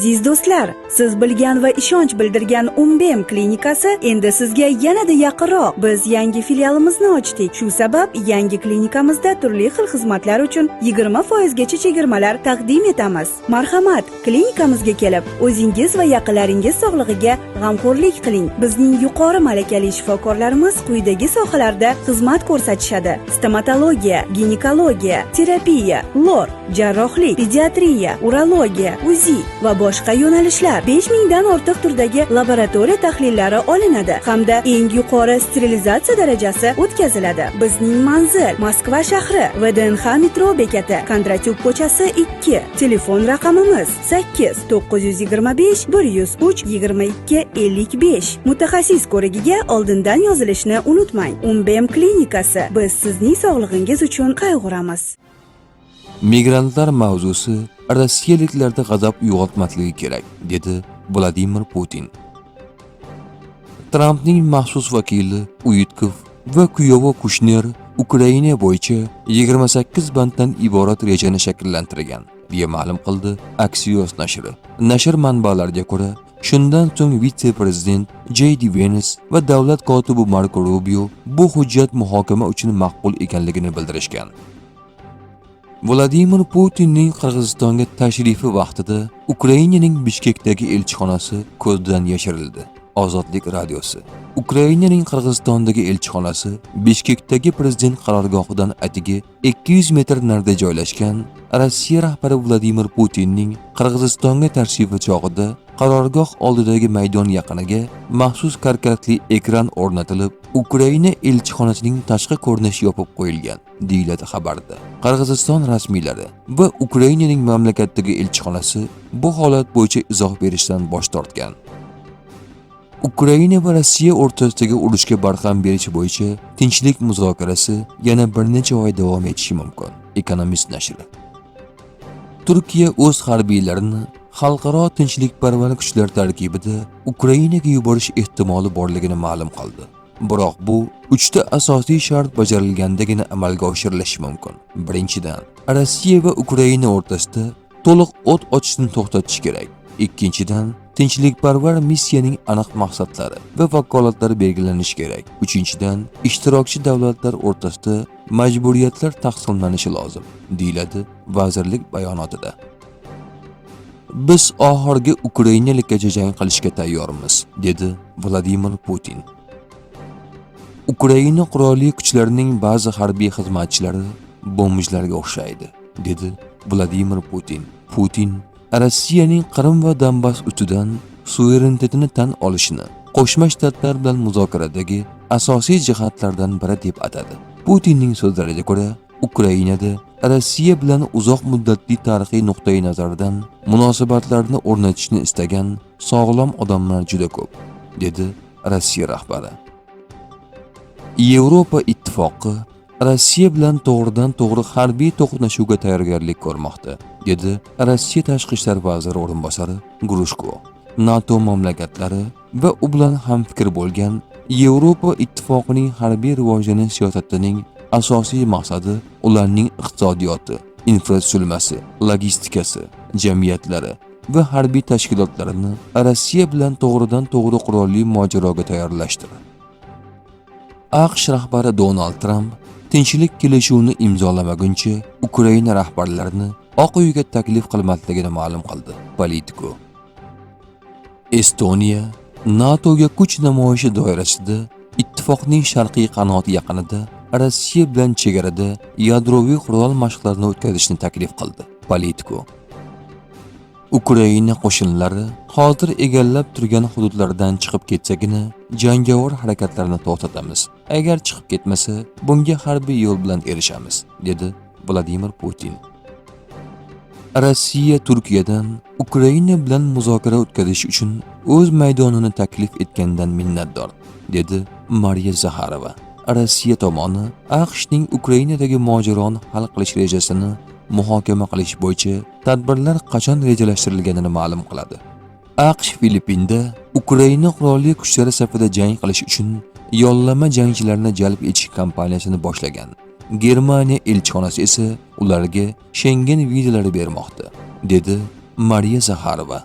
Aziz do'stlar, siz bilgan va ishonch bildirgan Umbem klinikasi endi sizga yanada yaqinroq. Biz yangi filialimizni ochdik. Shu sabab yangi klinikamizda turli xil xizmatlar uchun 20% gacha chegirmalar taqdim etamiz. Marhamat, klinikamizga kelib, o'zingiz va yaqinlaringiz sog'lig'iga g'amxo'rlik qiling. Bizning yuqori malakali shifokorlarimiz quyidagi sohalarda xizmat ko'rsatishadi: stomatologiya, ginekologiya, terapiya, lor, jarrohlik, pediatriya, urologiya, UZI va boshqa yo'nalishlar. 5000 dan ortiq turdagi laboratoriya tahlillari olinadi hamda eng yuqori sterilizatsiya darajasi o'tkaziladi. Bizning manzil Moskva shahri, VDNX metro bekati, Kondratyuk ko'chasi 2. Telefon raqamimiz 8 925 103 22 55. Mutaxassis ko'rigiga oldindan yozilishni unutmang. Umbem klinikasi. Biz sizning sog'lig'ingiz uchun qayg'uramiz. Migrantlar mavzusi Rossiyaliklarda g'azab uyg'otmasligi kerak, dedi Vladimir Putin. Trampning maxsus vakili Uyutkov va kuyovi Kushner Ukraina bo'yicha 28 banddan iborat rejani shakllantirgan, deya ma'lum qildi Axios nashri. Nashr manbalariga ko'ra, shundan so'ng vitse-prezident J.D. Vance va davlat kotibi Marko Rubio bu hujjat muhokama uchun maqbul ekanligini bildirishgan. Vladimir Putinning Qirg'izistonga tashrifi vaqtida Ukrainaning Bishkekdagi elchixonasi ko'zdan yashirildi. Ozodlik radiosi. Ukrainaning Qirg'izistondagi elchixonasi Bishkekdagi prezident qarorgohidan atigi 200 metr narida joylashgan. Rossiya rahbari Vladimir Putinning Qirg'izistonga tashrifi chog'ida qarorgoh oldidagi maydon yaqiniga maxsus karkasli ekran o'rnatilib, Ukraina elchixonasining tashqi ko'rinishi yopib qo'yilgan, deyiladi xabarda. Qirg'iziston rasmiylari va Ukrainaning mamlakatdagi elchixonasi bu holat bo'yicha izoh berishdan bosh tortgan. Ukraina va Rossiya o'rtasidagi urushga barham berish bo'yicha tinchlik muzokarasi yana bir necha oy davom etishi mumkin. Ekonomist nashri. Turkiya o'z harbiylarini xalqaro tinchlikparvar kuchlar tarkibida Ukrainaga yuborish ehtimoli borligini ma'lum qildi. Biroq bu 3 ta asosiy shart bajarilgandagina amalga oshirilishi mumkin. Birinchidan, Rossiya va Ukraina o'rtasida to'liq o't ochishni to'xtatish kerak. Ikkinchidan, tinchlikparvar missiyaning aniq maqsadlari va vakolatlari belgilanishi kerak. Uchinchidan, ishtirokchi davlatlar o'rtasida majburiyatlar taqsimlanishi lozim, deyiladi vazirlik bayonotida. Biz oxirgi ukrainaliklarga jang qilishga tayyormiz, dedi Vladimir Putin. Ukraina qurolli kuchlarining ba'zi harbiy xizmatchilari bombijlarga o'xshaydi, dedi Vladimir Putin. Putin Rossiyaning Qrim va Donbass ustidan suverenitetini tan olishini Qo'shma Shtatlar bilan muzokaradagi asosiy jihatlardan biri deb atadi. Putinning so'zlariga ko'ra, Ukrainada Rossiya bilan uzoq muddatli tarixiy nuqtai nazardan munosabatlarni o'rnatishni istagan sog'lom odamlar juda ko'p, dedi Rossiya rahbari. Yevropa ittifoqi Rossiya bilan to'g'ridan-to'g'ri harbiy to'qnashuvga tayyorgarlik ko'rmoqda, dedi Rossiya tashqi ishlar vaziri o'rinbosari Grushko. NATO mamlakatlari va u bilan hamfikr bo'lgan Yevropa ittifoqining harbiy rivojlanish siyosatining asosiy maqsadi ularning iqtisodiyoti, infratuzilmasi, logistikasi, jamiyatlari va harbiy tashkilotlarini Rossiya bilan to'g'ridan-to'g'ri qurolli mojaroga tayyorlashdir. AQSh rahbari Donald Trump tinchlik kelishuvini imzolamaguncha Ukraina rahbarlarini Oq uyga taklif qilmasligini ma'lum qildi. Politico. Estoniya NATOga kuch namoyishi doirasida ittifoqning sharqiy qanoti yaqinida Rossiya bilan chegarada yadroviy qurol mashqlarini o'tkazishni taklif qildi. Politico. Ukraina qo'shinlari hozir egallab turgan hududlardan chiqib ketsagina jangovar harakatlarni to'xtatamiz. Agar chiqib ketmasa, bunga harbiy yo'l bilan erishamiz, dedi Vladimir Putin. Rossiya Turkiyadan Ukraina bilan muzokara o'tkazish uchun o'z maydonini taklif etgandan minnatdor, dedi Mariya Zaxarova. Rossiya tomoni AQShning Ukrainadagi mojaroni hal qilish rejasini muhokama qilish bo'yicha tadbirlar qachon rejalashtirilganini ma'lum qiladi. AQSh Filippinda Ukraina qurolli kuchlari safida jang qilish uchun yollama jangchilarni jalb etish kampaniyasini boshlagan. Germaniya elchixonasi esa ularga Schengen vizalari bermoqda, dedi Mariya Zaxarova.